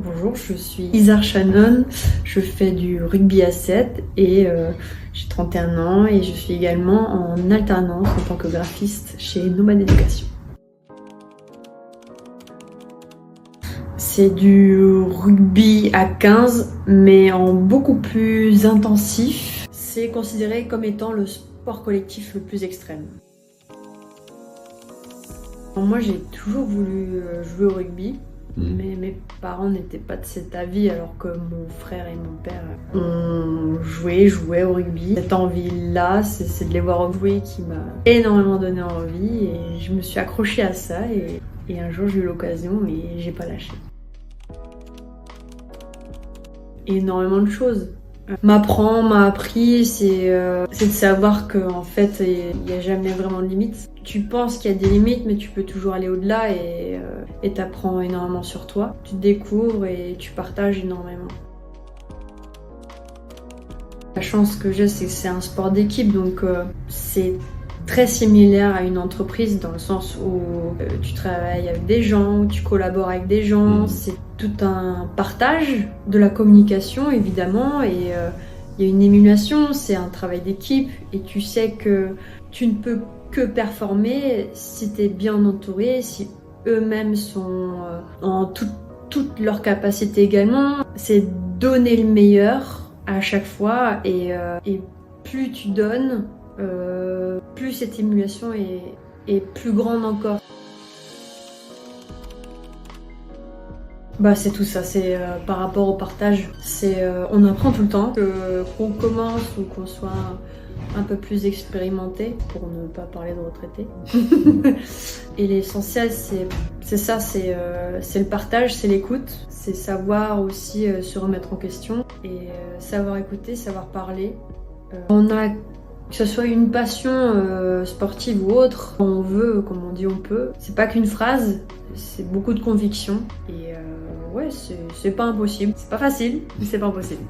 Bonjour, je suis Isar Shannon, je fais du rugby à 7 et j'ai 31 ans et je suis également en alternance en tant que graphiste chez Nomade Éducation. C'est du rugby à 15 mais en beaucoup plus intensif. C'est considéré comme étant le sport collectif le plus extrême. Moi j'ai toujours voulu jouer au rugby. Mais mes parents n'étaient pas de cet avis alors que mon frère et mon père ont joué au rugby. Cette envie-là, c'est de les voir jouer qui m'a énormément donné envie et je me suis accrochée à ça et un jour j'ai eu l'occasion et j'ai pas lâché. Énormément de choses. M'a appris, c'est de savoir qu'en fait, il n'y a jamais vraiment de limites. Tu penses qu'il y a des limites, mais tu peux toujours aller au-delà et t'apprends énormément sur toi. Tu découvres et tu partages énormément. La chance que j'ai, c'est que c'est un sport d'équipe, donc c'est très similaire à une entreprise dans le sens où tu travailles avec des gens, où tu collabores avec des gens, c'est tout un partage de la communication évidemment et il y a une émulation, c'est un travail d'équipe et tu sais que tu ne peux que performer si tu es bien entouré, si eux-mêmes sont en toute leur capacité également. C'est donner le meilleur à chaque fois et plus tu donnes, plus cette émulation est plus grande encore. C'est tout ça, c'est par rapport au partage. On apprend tout le temps, qu'on commence ou qu'on soit un peu plus expérimenté, pour ne pas parler de retraité. Et l'essentiel, c'est ça, c'est le partage, c'est l'écoute, c'est savoir aussi se remettre en question et savoir écouter, savoir parler. On a, que ce soit une passion sportive ou autre, quand on veut, comme on dit, on peut. C'est pas qu'une phrase, c'est beaucoup de conviction. Et ouais, c'est pas impossible. C'est pas facile, mais c'est pas impossible.